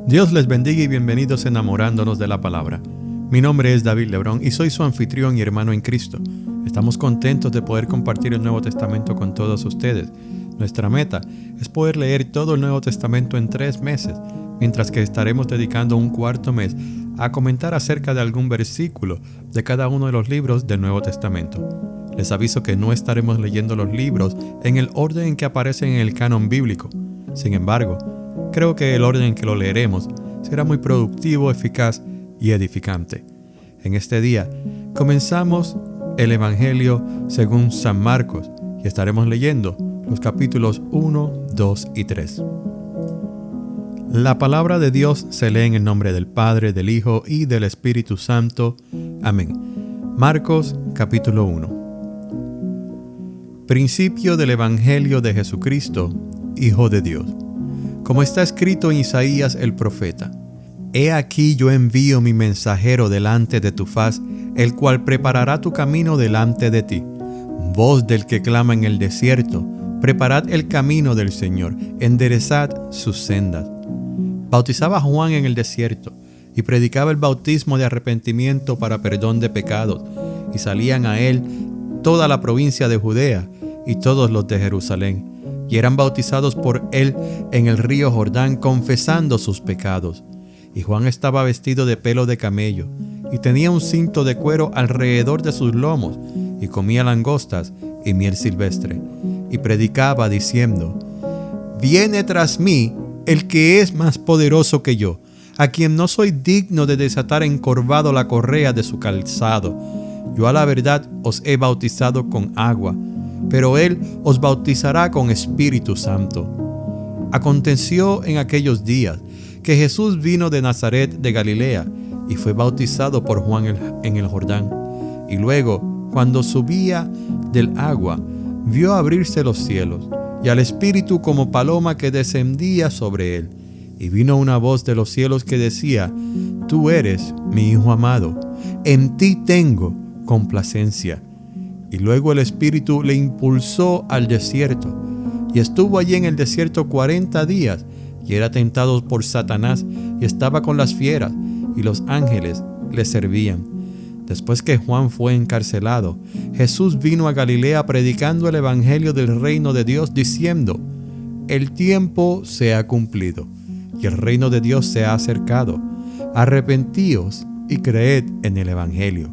Dios les bendiga y bienvenidos enamorándonos de la palabra. Mi nombre es David Lebrón y soy su anfitrión y hermano en Cristo. Estamos contentos de poder compartir el Nuevo Testamento con todos ustedes. Nuestra meta es poder leer todo el Nuevo Testamento en 3 meses, mientras que estaremos dedicando un cuarto mes a comentar acerca de algún versículo de cada uno de los libros del Nuevo Testamento. Les aviso que no estaremos leyendo los libros en el orden en que aparecen en el canon bíblico. Sin embargo, creo que el orden en que lo leeremos será muy productivo, eficaz y edificante. En este día comenzamos el Evangelio según San Marcos y estaremos leyendo los capítulos 1, 2 y 3. La palabra de Dios se lee en el nombre del Padre, del Hijo y del Espíritu Santo. Amén. Marcos capítulo 1. Principio del Evangelio de Jesucristo, Hijo de Dios. Como está escrito en Isaías el profeta: He aquí yo envío mi mensajero delante de tu faz, el cual preparará tu camino delante de ti. Voz del que clama en el desierto: preparad el camino del Señor, enderezad sus sendas. Bautizaba Juan en el desierto y predicaba el bautismo de arrepentimiento para perdón de pecados, y salían a él toda la provincia de Judea y todos los de Jerusalén, y eran bautizados por él en el río Jordán, confesando sus pecados. Y Juan estaba vestido de pelo de camello, y tenía un cinto de cuero alrededor de sus lomos, y comía langostas y miel silvestre, y predicaba diciendo: Viene tras mí el que es más poderoso que yo, a quien no soy digno de desatar encorvado la correa de su calzado. Yo a la verdad os he bautizado con agua, pero él os bautizará con Espíritu Santo. Aconteció en aquellos días que Jesús vino de Nazaret de Galilea y fue bautizado por Juan en el Jordán. Y luego, cuando subía del agua, vio abrirse los cielos y al Espíritu como paloma que descendía sobre él. Y vino una voz de los cielos que decía: Tú eres mi Hijo amado, en ti tengo complacencia. Y luego el Espíritu le impulsó al desierto, y estuvo allí en el desierto 40 días, y era tentado por Satanás, y estaba con las fieras, y los ángeles le servían. Después que Juan fue encarcelado, Jesús vino a Galilea predicando el Evangelio del reino de Dios, diciendo: El tiempo se ha cumplido, y el reino de Dios se ha acercado. Arrepentíos y creed en el Evangelio.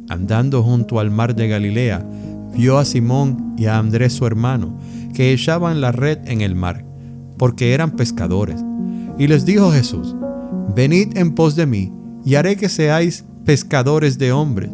Andando junto al mar de Galilea, vio a Simón y a Andrés su hermano, que echaban la red en el mar, porque eran pescadores. Y les dijo Jesús: Venid en pos de mí, y haré que seáis pescadores de hombres.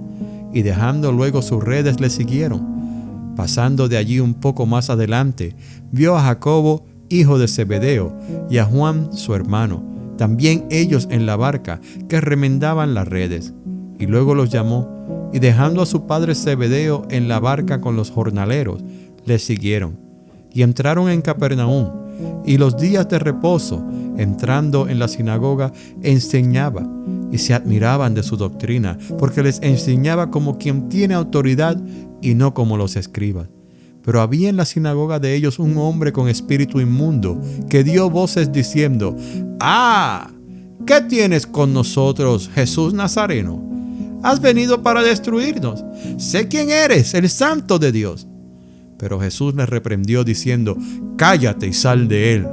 Y dejando luego sus redes le siguieron. Pasando de allí un poco más adelante, vio a Jacobo, hijo de Zebedeo, y a Juan su hermano, también ellos en la barca, que remendaban las redes. Y luego los llamó, y dejando a su padre Zebedeo en la barca con los jornaleros, le siguieron. Y entraron en Capernaum, y los días de reposo, entrando en la sinagoga, enseñaba, y se admiraban de su doctrina, porque les enseñaba como quien tiene autoridad y no como los escribas. Pero había en la sinagoga de ellos un hombre con espíritu inmundo, que dio voces diciendo: ¡Ah! ¿Qué tienes con nosotros, Jesús Nazareno? ¿Has venido para destruirnos? Sé quién eres, el Santo de Dios. Pero Jesús le reprendió diciendo: Cállate y sal de él.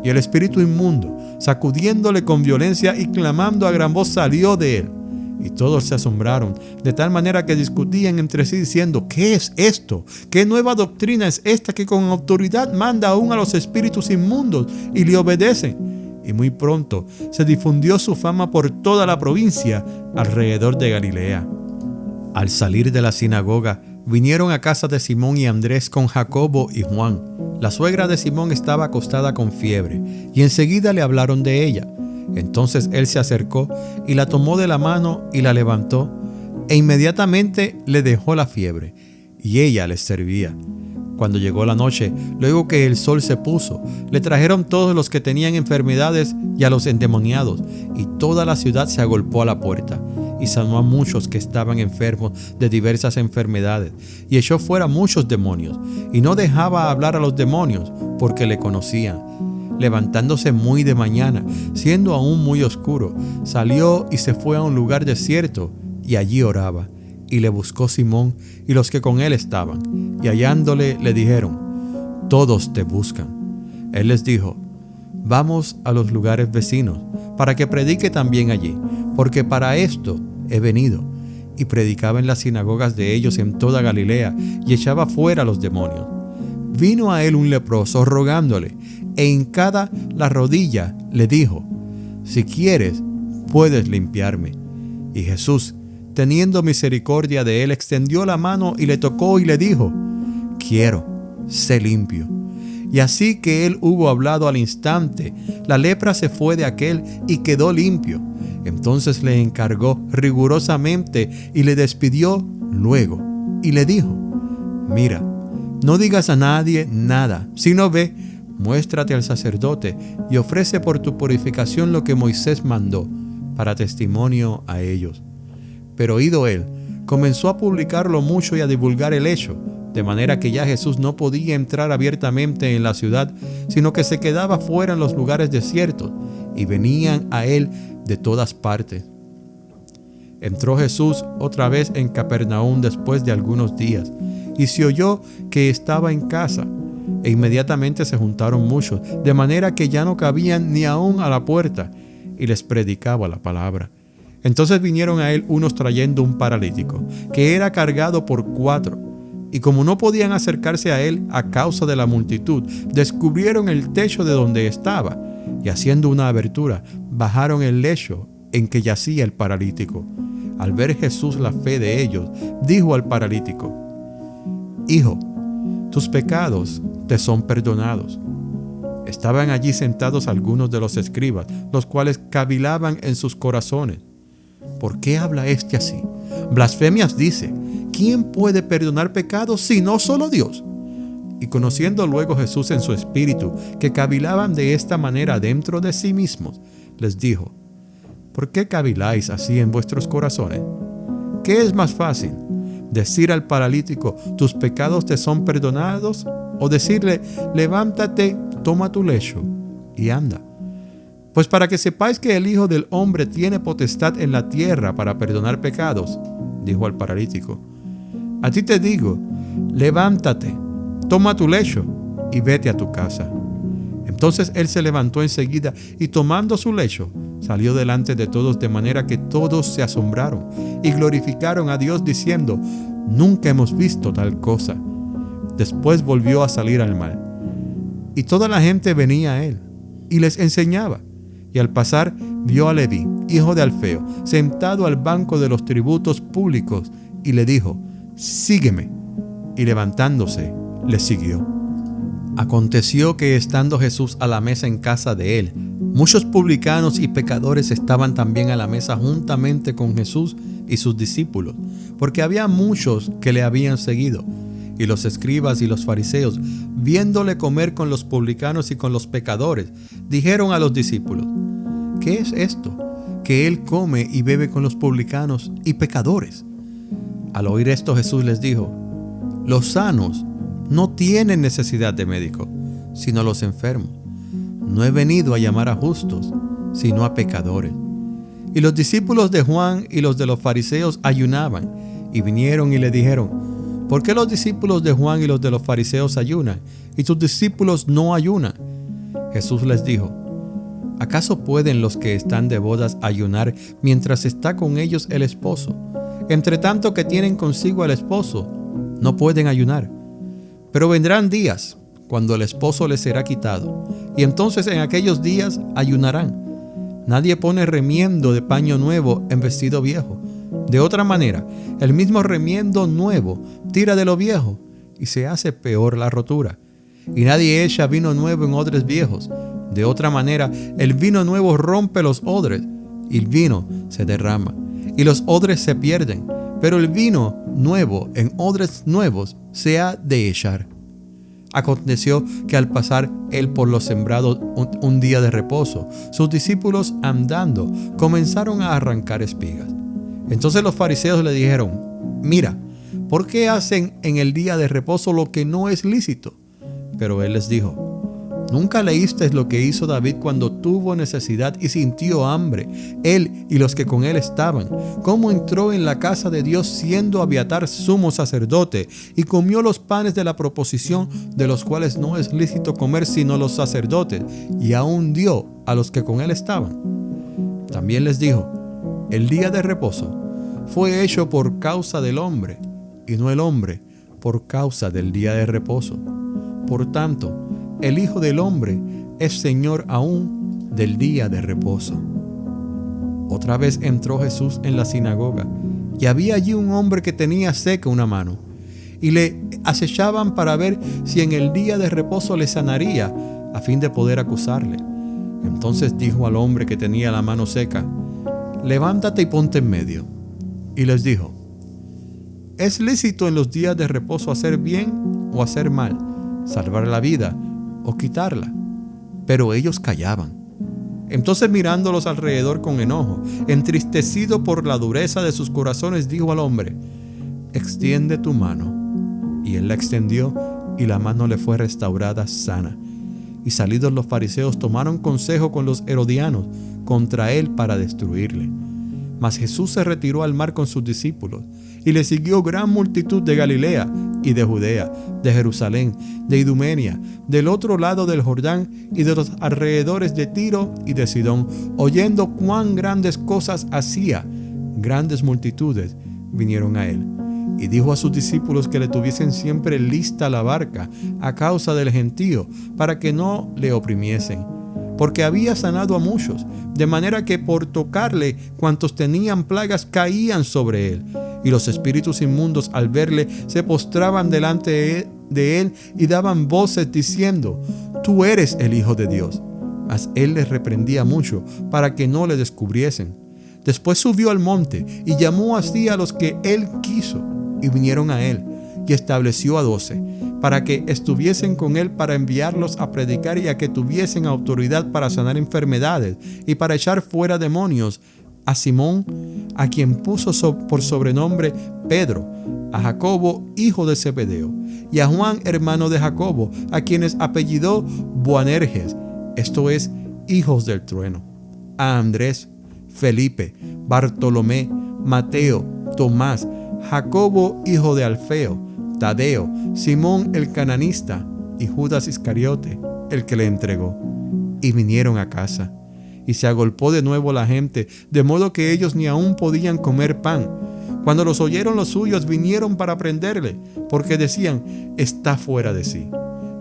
Y el espíritu inmundo, sacudiéndole con violencia y clamando a gran voz, salió de él. Y todos se asombraron, de tal manera que discutían entre sí diciendo: ¿Qué es esto? ¿Qué nueva doctrina es esta que con autoridad manda aún a los espíritus inmundos y le obedecen? Y muy pronto se difundió su fama por toda la provincia alrededor de Galilea. Al salir de la sinagoga, vinieron a casa de Simón y Andrés con Jacobo y Juan. La suegra de Simón estaba acostada con fiebre, y enseguida le hablaron de ella. Entonces él se acercó y la tomó de la mano y la levantó, e inmediatamente le dejó la fiebre, y ella les servía. Cuando llegó la noche, luego que el sol se puso, le trajeron todos los que tenían enfermedades y a los endemoniados, y toda la ciudad se agolpó a la puerta, y sanó a muchos que estaban enfermos de diversas enfermedades, y echó fuera muchos demonios, y no dejaba hablar a los demonios, porque le conocían. levantándose muy de mañana, siendo aún muy oscuro, salió y se fue a un lugar desierto, y allí oraba. Y le buscó Simón y los que con él estaban, y hallándole le dijeron: todos te buscan. Él les dijo: vamos a los lugares vecinos, para que predique también allí, porque para esto he venido. Y predicaba en las sinagogas de ellos en toda Galilea, y echaba fuera a los demonios. Vino a él un leproso rogándole, e hincada la rodilla le dijo: si quieres, puedes limpiarme. Y Jesús, teniendo misericordia de él, extendió la mano y le tocó y le dijo: quiero, sé limpio. Y así que él hubo hablado, al instante la lepra se fue de aquél y quedó limpio. Entonces le encargó rigurosamente y le despidió luego. Y le dijo: mira, no digas a nadie nada, sino ve, muéstrate al sacerdote y ofrece por tu purificación lo que Moisés mandó, para testimonio a ellos. Pero oído él, comenzó a publicarlo mucho y a divulgar el hecho, de manera que ya Jesús no podía entrar abiertamente en la ciudad, sino que se quedaba fuera en los lugares desiertos, y venían a él de todas partes. Entró Jesús otra vez en Capernaum después de algunos días, y se oyó que estaba en casa, e inmediatamente se juntaron muchos, de manera que ya no cabían ni aún a la puerta, y les predicaba la palabra. Entonces vinieron a él unos trayendo un paralítico, que era cargado por 4, y como no podían acercarse a él a causa de la multitud, descubrieron el techo de donde estaba, y haciendo una abertura, bajaron el lecho en que yacía el paralítico. Al ver Jesús la fe de ellos, dijo al paralítico: hijo, tus pecados te son perdonados. Estaban allí sentados algunos de los escribas, los cuales cavilaban en sus corazones: ¿por qué habla este así? Blasfemias dice. ¿Quién puede perdonar pecados sino solo Dios? Y conociendo luego Jesús en su espíritu que cavilaban de esta manera dentro de sí mismos, les dijo: ¿por qué caviláis así en vuestros corazones? ¿Qué es más fácil, decir al paralítico: tus pecados te son perdonados, o decirle: levántate, toma tu lecho y anda? Pues para que sepáis que el Hijo del Hombre tiene potestad en la tierra para perdonar pecados, dijo al paralítico: a ti te digo, levántate, toma tu lecho y vete a tu casa. Entonces él se levantó enseguida y tomando su lecho, salió delante de todos, de manera que todos se asombraron y glorificaron a Dios diciendo: nunca hemos visto tal cosa. Después volvió a salir al mar, y toda la gente venía a él y les enseñaba. Y al pasar vio a Leví, hijo de Alfeo, sentado al banco de los tributos públicos, y le dijo: sígueme. Y levantándose, le siguió. Aconteció que estando Jesús a la mesa en casa de él, muchos publicanos y pecadores estaban también a la mesa juntamente con Jesús y sus discípulos, porque había muchos que le habían seguido. Y los escribas y los fariseos, viéndole comer con los publicanos y con los pecadores, dijeron a los discípulos: ¿qué es esto? Que él come y bebe con los publicanos y pecadores. Al oír esto, Jesús les dijo: los sanos no tienen necesidad de médico, sino los enfermos. No he venido a llamar a justos, sino a pecadores. Y los discípulos de Juan y los de los fariseos ayunaban, y vinieron y le dijeron: ¿por qué los discípulos de Juan y los de los fariseos ayunan, y tus discípulos no ayunan? Jesús les dijo: ¿acaso pueden los que están de bodas ayunar mientras está con ellos el esposo? Entre tanto que tienen consigo al esposo, no pueden ayunar. Pero vendrán días cuando el esposo les será quitado, y entonces en aquellos días ayunarán. Nadie pone remiendo de paño nuevo en vestido viejo. De otra manera, el mismo remiendo nuevo tira de lo viejo, y se hace peor la rotura. Y nadie echa vino nuevo en odres viejos. De otra manera, el vino nuevo rompe los odres, y el vino se derrama, y los odres se pierden. Pero el vino nuevo en odres nuevos se ha de echar. Aconteció que al pasar él por los sembrados un día de reposo, sus discípulos andando comenzaron a arrancar espigas. Entonces los fariseos le dijeron: mira, ¿por qué hacen en el día de reposo lo que no es lícito? Pero él les dijo: ¿Nunca leísteis lo que hizo David cuando tuvo necesidad y sintió hambre, él y los que con él estaban? Cómo entró en la casa de Dios siendo Abiatar sumo sacerdote y comió los panes de la proposición, de los cuales no es lícito comer sino los sacerdotes, y aún dio a los que con él estaban. También les dijo: el día de reposo fue hecho por causa del hombre, y no el hombre por causa del día de reposo. Por tanto, el Hijo del Hombre es Señor aún del día de reposo. Otra vez entró Jesús en la sinagoga, y había allí un hombre que tenía seca una mano, y le acechaban para ver si en el día de reposo le sanaría, a fin de poder acusarle. Entonces dijo al hombre que tenía la mano seca: levántate y ponte en medio. Y les dijo: ¿es lícito en los días de reposo hacer bien o hacer mal, salvar la vida o quitarla? Pero ellos callaban. Entonces, mirándolos alrededor con enojo, entristecido por la dureza de sus corazones, dijo al hombre: extiende tu mano. Y él la extendió, y la mano le fue restaurada sana. Y salidos los fariseos tomaron consejo con los herodianos contra él para destruirle. Mas Jesús se retiró al mar con sus discípulos, y le siguió gran multitud de Galilea y de Judea, de Jerusalén, de Idumea, del otro lado del Jordán y de los alrededores de Tiro y de Sidón, oyendo cuán grandes cosas hacía. Grandes multitudes vinieron a él. Y dijo a sus discípulos que le tuviesen siempre lista la barca a causa del gentío, para que no le oprimiesen, porque había sanado a muchos, de manera que por tocarle cuantos tenían plagas caían sobre él. Y los espíritus inmundos, al verle, se postraban delante de él y daban voces diciendo: tú eres el Hijo de Dios. Mas él les reprendía mucho para que no le descubriesen. Después subió al monte y llamó así a los que él quiso, y vinieron a él, y estableció a 12, para que estuviesen con él, para enviarlos a predicar y a que tuviesen autoridad para sanar enfermedades y para echar fuera demonios: a Simón, a quien puso por sobrenombre Pedro, a Jacobo, hijo de Zebedeo, y a Juan, hermano de Jacobo, a quienes apellidó Boanerges, esto es, hijos del trueno, a Andrés, Felipe, Bartolomé, Mateo, Tomás, Jacobo, hijo de Alfeo, Tadeo, Simón el cananista, y Judas Iscariote, el que le entregó. Y vinieron a casa. Y se agolpó de nuevo la gente, de modo que ellos ni aún podían comer pan. Cuando los oyeron los suyos, vinieron para prenderle, porque decían: está fuera de sí.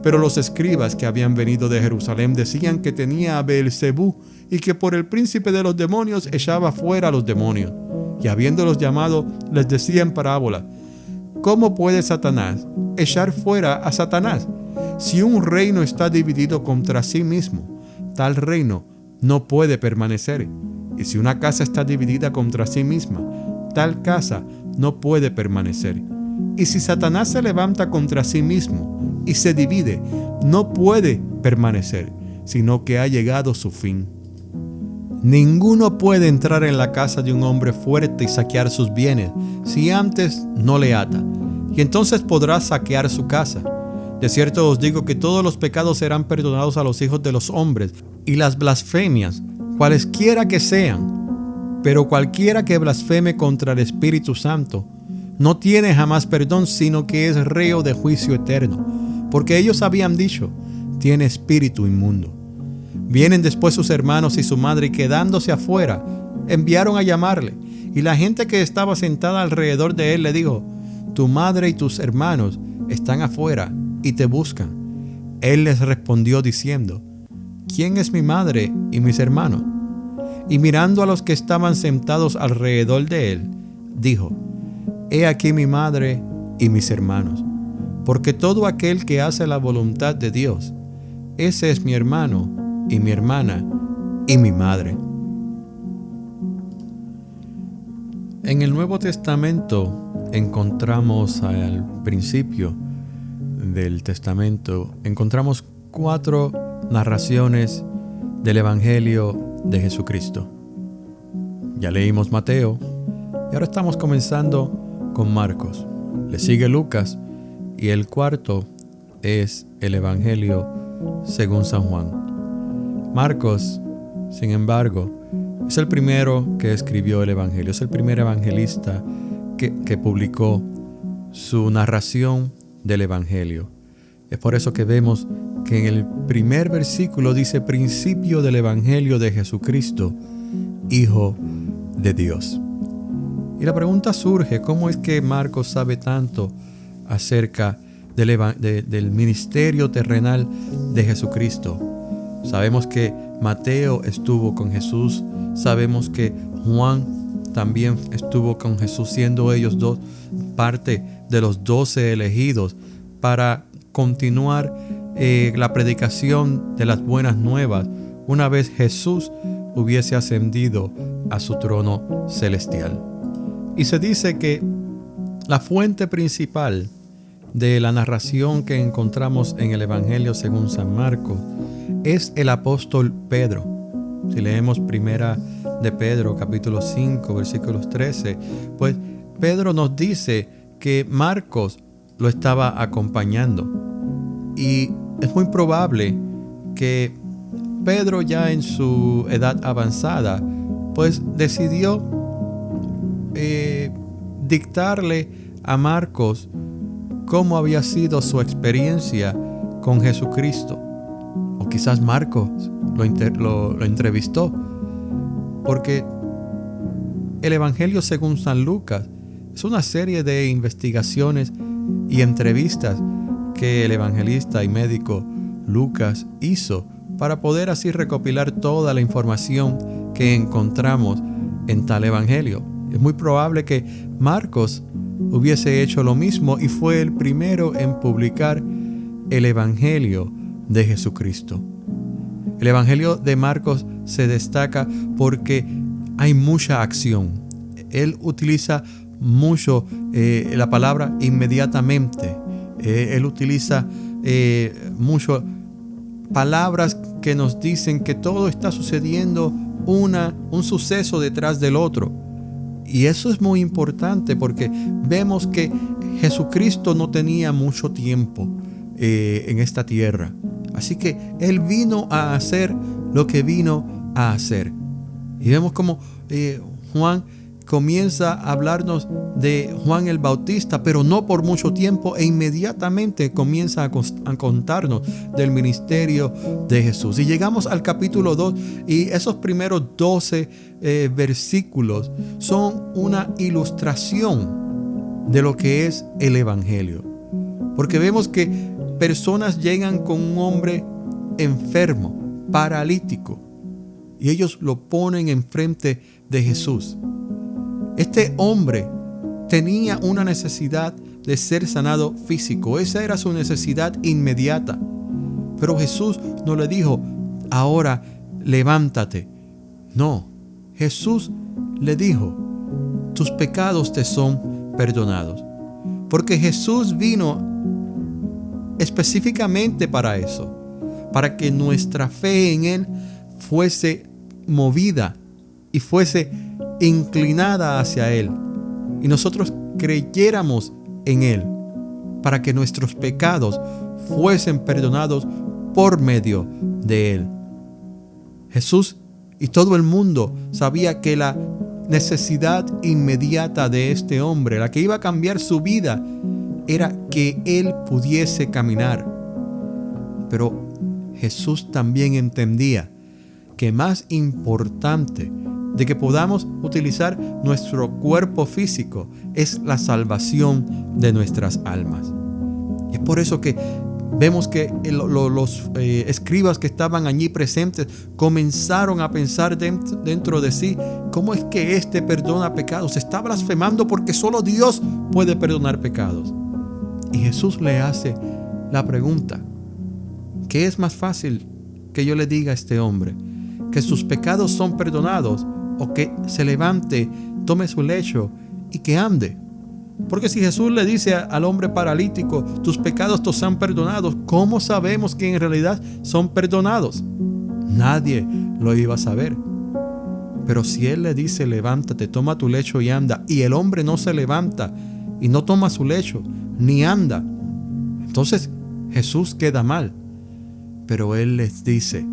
Pero los escribas que habían venido de Jerusalén decían que tenía a Beelzebú, y que por el príncipe de los demonios echaba fuera a los demonios. Y habiéndolos llamado, les decía en parábola: ¿cómo puede Satanás echar fuera a Satanás? Si un reino está dividido contra sí mismo, tal reino no puede permanecer. Y si una casa está dividida contra sí misma, tal casa no puede permanecer. Y si Satanás se levanta contra sí mismo y se divide, no puede permanecer, sino que ha llegado su fin. Ninguno puede entrar en la casa de un hombre fuerte y saquear sus bienes, si antes no le ata, y entonces podrá saquear su casa. De cierto os digo que todos los pecados serán perdonados a los hijos de los hombres, y las blasfemias, cualesquiera que sean. Pero cualquiera que blasfeme contra el Espíritu Santo no tiene jamás perdón, sino que es reo de juicio eterno, porque ellos habían dicho: tiene espíritu inmundo. Vienen después sus hermanos y su madre, y quedándose afuera, enviaron a llamarle. Y la gente que estaba sentada alrededor de él le dijo: tu madre y tus hermanos están afuera y te buscan. Él les respondió diciendo: ¿quién es mi madre y mis hermanos? Y mirando a los que estaban sentados alrededor de él, dijo: he aquí mi madre y mis hermanos, porque todo aquel que hace la voluntad de Dios, ese es mi hermano y mi hermana y mi madre. En el Nuevo Testamento encontramos al principio del Testamento, encontramos 4 narraciones del Evangelio de Jesucristo. Ya leímos Mateo y ahora estamos comenzando con Marcos. Le sigue Lucas y el cuarto es el Evangelio según San Juan. Marcos, sin embargo, es el primero que escribió el Evangelio, es el primer evangelista que publicó su narración del Evangelio. Es por eso que vemos que en el primer versículo dice: principio del Evangelio de Jesucristo, Hijo de Dios. Y la pregunta surge: ¿cómo es que Marcos sabe tanto acerca del ministerio terrenal de Jesucristo? Sabemos que Mateo estuvo con Jesús, sabemos que Juan también estuvo con Jesús, siendo ellos dos parte de los 12 elegidos para continuar la predicación de las buenas nuevas una vez Jesús hubiese ascendido a su trono celestial. Y se dice que la fuente principal de la narración que encontramos en el Evangelio según San Marcos es el apóstol Pedro. Si leemos primera de Pedro, capítulo 5, versículos 13, pues Pedro nos dice que Marcos lo estaba acompañando. Y es muy probable que Pedro, ya en su edad avanzada, pues decidió dictarle a Marcos cómo había sido su experiencia con Jesucristo. O quizás Marcos lo entrevistó, porque el Evangelio según San Lucas es una serie de investigaciones y entrevistas que el evangelista y médico Lucas hizo para poder así recopilar toda la información que encontramos en tal evangelio. Es muy probable que Marcos hubiese hecho lo mismo y fue el primero en publicar el Evangelio de Jesucristo. El Evangelio de Marcos se destaca porque hay mucha acción. Él utiliza mucho la palabra inmediatamente. Él utiliza mucho palabras que nos dicen que todo está sucediendo un suceso detrás del otro. Y eso es muy importante porque vemos que Jesucristo no tenía mucho tiempo en esta tierra. Así que Él vino a hacer lo que vino a hacer. Y vemos como Juan comienza a hablarnos de Juan el Bautista, pero no por mucho tiempo, e inmediatamente comienza a contarnos del ministerio de Jesús. Y llegamos al capítulo 2 y esos primeros 12 versículos son una ilustración de lo que es el Evangelio. Porque vemos que personas llegan con un hombre enfermo, paralítico, y ellos lo ponen enfrente de Jesús. Este hombre tenía una necesidad de ser sanado físico. Esa era su necesidad inmediata. Pero Jesús no le dijo: ahora levántate. No, Jesús le dijo: tus pecados te son perdonados. Porque Jesús vino específicamente para eso, para que nuestra fe en Él fuese movida y fuese inclinada hacia Él, y nosotros creyéramos en Él, para que nuestros pecados fuesen perdonados por medio de Él. Jesús y todo el mundo sabía que la necesidad inmediata de este hombre, la que iba a cambiar su vida, era que Él pudiese caminar. Pero Jesús también entendía que más importante de que podamos utilizar nuestro cuerpo físico es la salvación de nuestras almas. Y es por eso que vemos que los escribas que estaban allí presentes comenzaron a pensar dentro de sí: ¿cómo es que éste perdona pecados? Está blasfemando porque solo Dios puede perdonar pecados. Y Jesús le hace la pregunta: ¿qué es más fácil que yo le diga a este hombre? ¿Que sus pecados son perdonados, o que se levante, tome su lecho y que ande? Porque si Jesús le dice al hombre paralítico: tus pecados te son perdonados, ¿cómo sabemos que en realidad son perdonados? Nadie lo iba a saber. Pero si Él le dice: levántate, toma tu lecho y anda, y el hombre no se levanta y no toma su lecho ni anda, entonces Jesús queda mal. Pero Él les dice: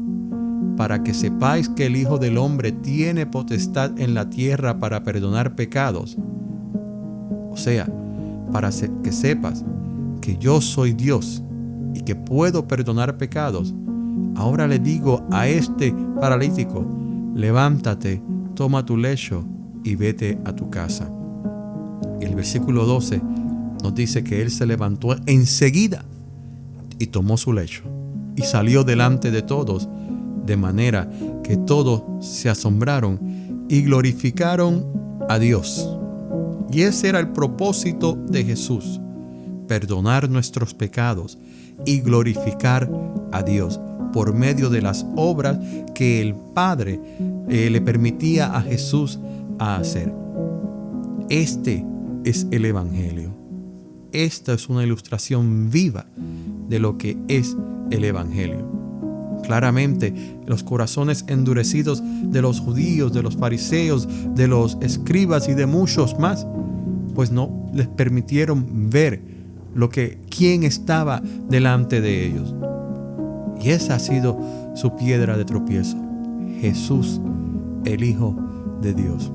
para que sepáis que el Hijo del Hombre tiene potestad en la tierra para perdonar pecados. O sea, para que sepas que yo soy Dios y que puedo perdonar pecados. Ahora le digo a este paralítico: levántate, toma tu lecho y vete a tu casa. Y el versículo 12 nos dice que él se levantó enseguida y tomó su lecho y salió delante de todos, de manera que todos se asombraron y glorificaron a Dios. Y ese era el propósito de Jesús: perdonar nuestros pecados y glorificar a Dios por medio de las obras que el Padre le permitía a Jesús a hacer. Este es el Evangelio. Esta es una ilustración viva de lo que es el Evangelio. Claramente, los corazones endurecidos de los judíos, de los fariseos, de los escribas y de muchos más, pues no les permitieron ver quién estaba delante de ellos. Y esa ha sido su piedra de tropiezo: Jesús, el Hijo de Dios.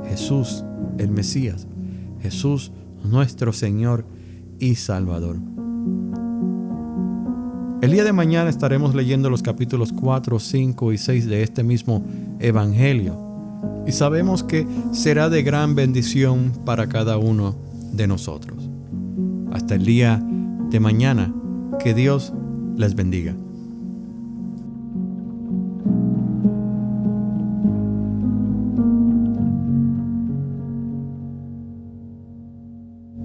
Jesús, el Mesías. Jesús, nuestro Señor y Salvador. El día de mañana estaremos leyendo los capítulos 4, 5 y 6 de este mismo Evangelio. Y sabemos que será de gran bendición para cada uno de nosotros. Hasta el día de mañana, que Dios les bendiga.